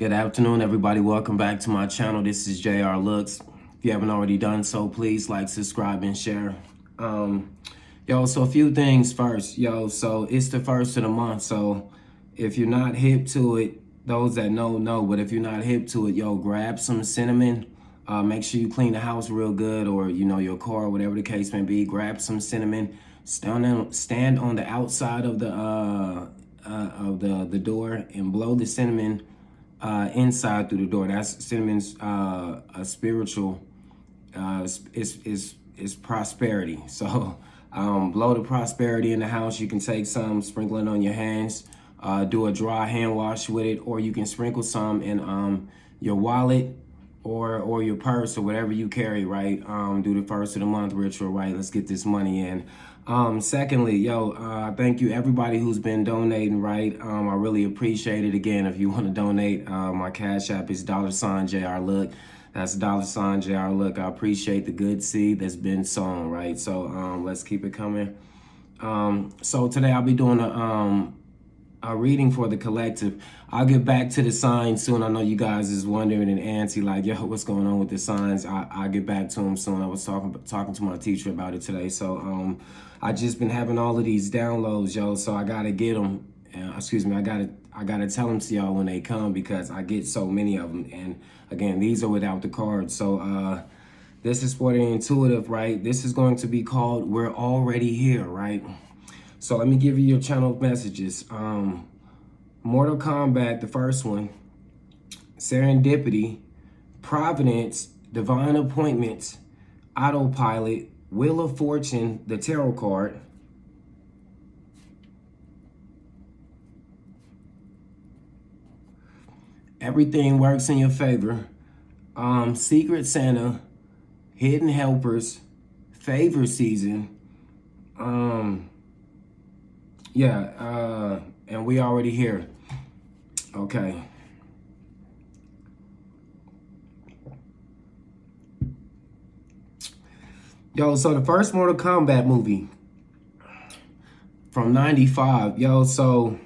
Good afternoon, everybody. Welcome back to my channel. This is JR Looks. If you haven't already done so, please like, subscribe, and share. So a few things first. So it's the first of the month. So if you're not hip to it, those that know. But if you're not hip to it, grab some cinnamon. Make sure you clean the house real good, or your car, whatever the case may be. Grab some cinnamon. Stand on the outside of the door and blow the cinnamon inside through the door. That's cinnamon's a spiritual is prosperity. So blow the prosperity in the house. You can take some, sprinkle it on your hands, do a dry hand wash with it, or you can sprinkle some in your wallet or your purse or whatever you carry, right? Do the first of the month ritual, right? Let's get this money in. Secondly, thank you everybody who's been donating, right? I really appreciate it. Again, if you want to donate, my Cash App is $JR Look. That's $JR Look. I appreciate the good seed that's been sown, right? So let's keep it coming. So today I'll be doing a reading for the collective. I'll get back to the signs soon. I know you guys is wondering and antsy, like, what's going on with the signs? I'll get back to them soon. I was talking to my teacher about it today. So I just been having all of these downloads, so I gotta get them. I gotta tell them to y'all when they come, because I get so many of them. And again, these are without the cards. So this is for the intuitive, right? This is going to be called We're Already Here, right? So let me give you your channel messages. Mortal Kombat, the first one. Serendipity, Providence, Divine Appointments, Autopilot, Wheel of Fortune, the tarot card. Everything works in your favor. Secret Santa, Hidden Helpers, Favor Season. And we already here. Okay. So the first Mortal Kombat movie from 95. So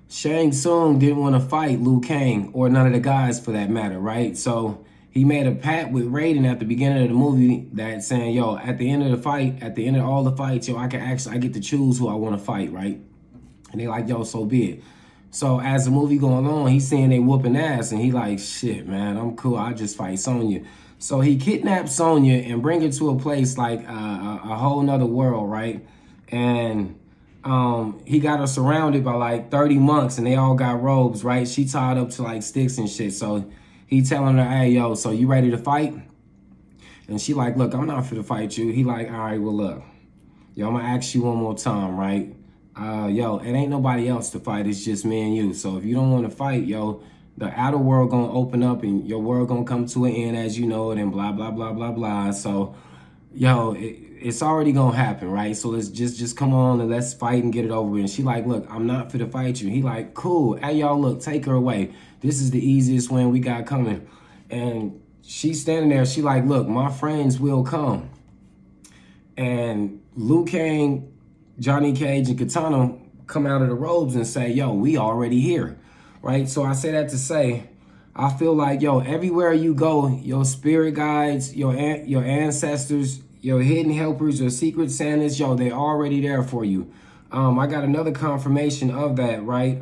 Shang Tsung didn't want to fight Liu Kang, or none of the guys for that matter, right? So he made a pact with Raiden at the beginning of the movie that saying, at the end of the fight, at the end of all the fights, I get to choose who I want to fight, right? And they like, so be it. So as the movie going on, he's seeing they whooping ass, and he like, shit, man, I'm cool. I'll just fight Sonya. So he kidnapped Sonya and bring her to a place like a whole nother world, right? And he got her surrounded by like 30 monks, and they all got robes, right? She tied up to like sticks and shit. So he telling her, hey, so you ready to fight? And she like, look, I'm not fit to fight you. He like, all right, well, look, I'm gonna ask you one more time, right? It ain't nobody else to fight. It's just me and you. So if you don't want to fight, the outer world gonna open up and your world gonna come to an end as you know it, and blah, blah, blah, blah, blah. So, it's already gonna happen, right? So let's just come on and let's fight and get it over with. And she like, look, I'm not fit to fight you. He like, cool. Hey, look, take her away. This is the easiest win we got coming. And she's standing there. She like, look, my friends will come. And Liu Kang, Johnny Cage, and Katana come out of the robes and say, we already here, right? So I say that to say, I feel like, everywhere you go, your spirit guides, your ancestors, your hidden helpers, your secret Santas, they're already there for you. I got another confirmation of that, right?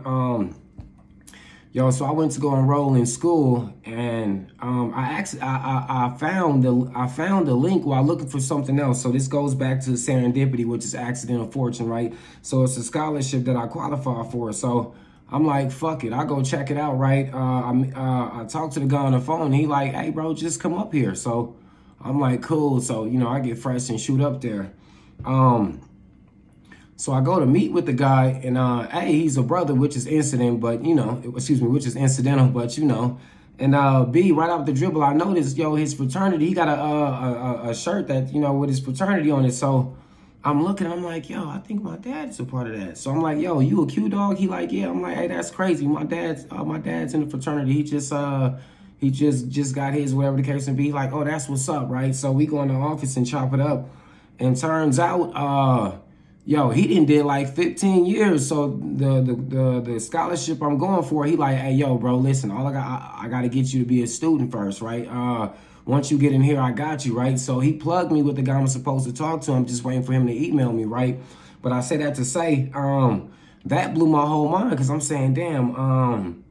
So I went to go enroll in school, and I found the link while looking for something else. So this goes back to serendipity, which is accidental fortune, right? So it's a scholarship that I qualify for. So I'm like, fuck it, I'll go check it out, right? I talked to the guy on the phone. And he like, hey, bro, just come up here. So I'm like, cool. So I get fresh and shoot up there. So I go to meet with the guy, and hey, he's a brother, which is incidental, but and B, right off the dribble, I noticed, his fraternity, he got a shirt that, with his fraternity on it. So I'm looking, I'm like, I think my dad's a part of that. So I'm like, you a Q dog? He like, yeah. I'm like, hey, that's crazy. My dad's in the fraternity. He just got his, whatever the case may be. Like, oh, that's what's up, right? So we go in the office and chop it up, and turns out Yo, he didn't did like 15 years. So the scholarship I'm going for, he like, hey, yo, bro, listen, all I got to get you to be a student first, right? Once you get in here, I got you, right? So he plugged me with the guy I'm supposed to talk to. I'm just waiting for him to email me, right? But I say that to say, that blew my whole mind because I'm saying, damn,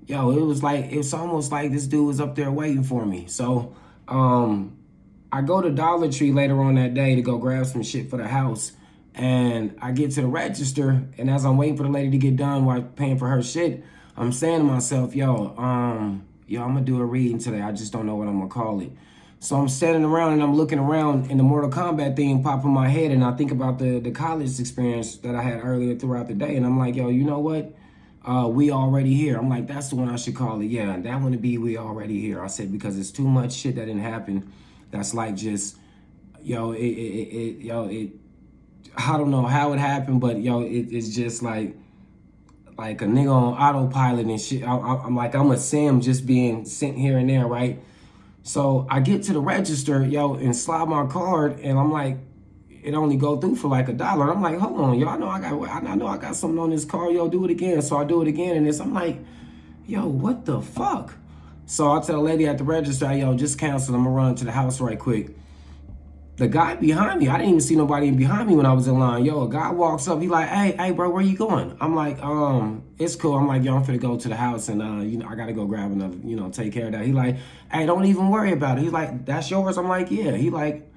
yo, it was like, it's almost like this dude was up there waiting for me. So, I go to Dollar Tree later on that day to go grab some shit for the house. And I get to the register, and as I'm waiting for the lady to get done while paying for her shit, I'm saying to myself, I'm gonna do a reading today. I just don't know what I'm gonna call it. So I'm standing around and I'm looking around, and the Mortal Kombat thing pop in my head, and I think about the college experience that I had earlier throughout the day, and I'm like, yo, you know what? We Already Here. I'm like, that's the one I should call it. Yeah, that one to be We Already Here. I said, because it's too much shit that didn't happen. That's like just, I don't know how it happened, but it's just like a nigga on autopilot and shit. I'm like, I'm a sim just being sent here and there, right? So I get to the register, and slide my card, and I'm like, it only go through for like $1. I'm like, hold on, yo, I know I got something on this card, do it again. So I do it again, and I'm like, yo, what the fuck? So I tell the lady at the register, just cancel. I'm gonna run to the house right quick. The guy behind me, I didn't even see nobody behind me when I was in line. A guy walks up, he like, hey, bro, where you going? I'm like, it's cool. I'm like, yo, I'm finna go to the house and, I gotta go grab another, take care of that. He like, hey, don't even worry about it. He's like, that's yours? I'm like, yeah. He like,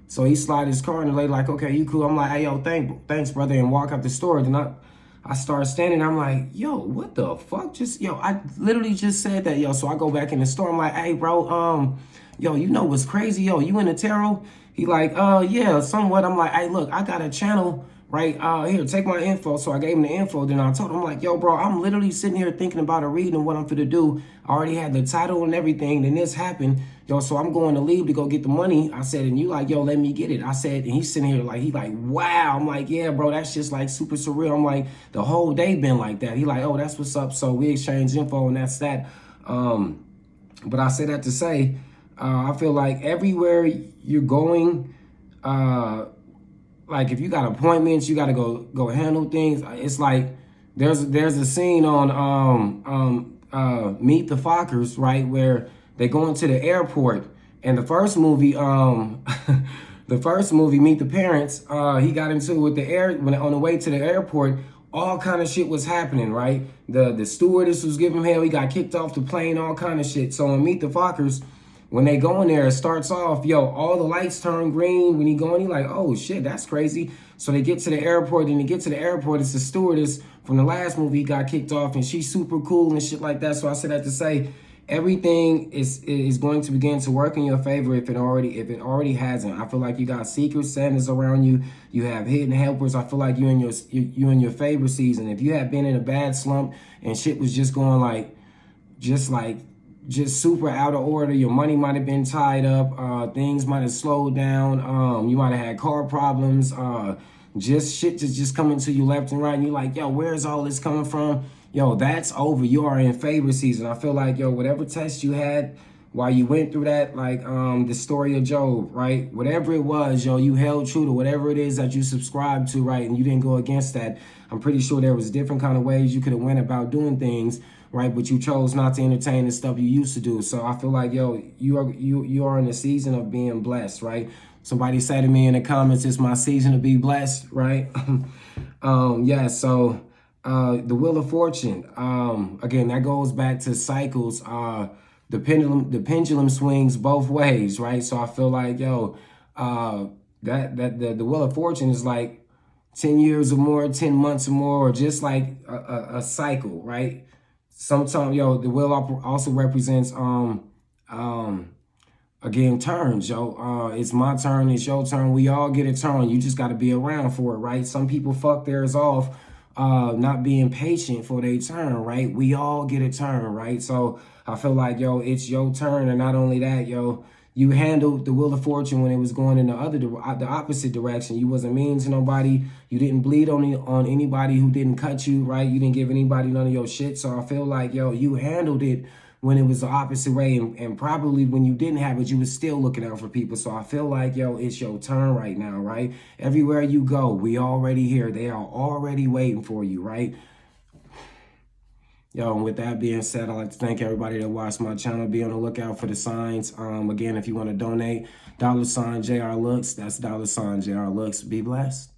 so he slide his car and the lady like, okay, you cool. I'm like, hey, yo, thanks, brother, and walk out the store. Then I start standing, I'm like, yo, what the fuck? I literally just said that, So I go back in the store, I'm like, hey, bro, you know what's crazy? You in the tarot? He like, yeah, somewhat. I'm like, hey, look, I got a channel right here, take my info. So I gave him the info. Then I told him, like, yo, bro, I'm literally sitting here thinking about a reading and what I'm finna do. I already had the title and everything. Then this happened, so I'm going to leave to go get the money. I said, and you like, yo, let me get it. I said, and he's sitting here like, he like, wow. I'm like, yeah, bro, that's just like super surreal. I'm like, the whole day been like that. He like, oh, that's what's up. So we exchange info and that's that. But I say that to say, I feel like everywhere you're going, like if you got appointments, you got to go handle things. It's like there's a scene on Meet the Fockers, right, where they go into the airport. And the first movie, the first movie, Meet the Parents, he got into it with when on the way to the airport. All kind of shit was happening, right? The stewardess was giving him hell. He got kicked off the plane, all kind of shit. So on Meet the Fockers, when they go in there, it starts off, all the lights turn green. When he go in, he like, oh shit, that's crazy. So they get to the airport, and they get to the airport, it's the stewardess from the last movie, he got kicked off, and she's super cool and shit like that. So I said that to say, everything is going to begin to work in your favor if it already hasn't. I feel like you got secret Santas around you. You have hidden helpers. I feel like you in your favor season. If you have been in a bad slump and shit was just going just super out of order, your money might have been tied up, things might have slowed down, you might have had car problems, just shit just coming to you left and right, and you're like, yo, where's all this coming from? That's over. You are in favor season. I feel like, whatever test you had while you went through that, like the story of Job, right? Whatever it was, you held true to whatever it is that you subscribed to, right? And you didn't go against that. I'm pretty sure there was different kind of ways you could have went about doing things, right? But you chose not to entertain the stuff you used to do. So I feel like, you are in the season of being blessed, right? Somebody say to me in the comments, it's my season to be blessed, right? Yeah, so the Wheel of Fortune, again, that goes back to cycles. The pendulum swings both ways, right? So I feel like, the Wheel of Fortune is like 10 years or more, 10 months or more, or just like a cycle, right? Sometimes, the wheel also represents, again, turns, it's my turn, it's your turn. We all get a turn. You just got to be around for it, right? Some people fuck theirs off, not being patient for their turn, right? We all get a turn, right? So I feel like, it's your turn. And not only that, you handled the Wheel of Fortune when it was going in the opposite direction. You wasn't mean to nobody. You didn't bleed on anybody who didn't cut you, right? You didn't give anybody none of your shit. So I feel like, you handled it when it was the opposite way, and probably when you didn't have it, you was still looking out for people. So I feel like, yo, it's your turn right now, right? Everywhere you go, we already here. They are already waiting for you, right? Yo, and with that being said, I'd like to thank everybody that watched my channel. Be on the lookout for the signs. Again, if you want to donate, $JR Looks. That's $JR Looks. Be blessed.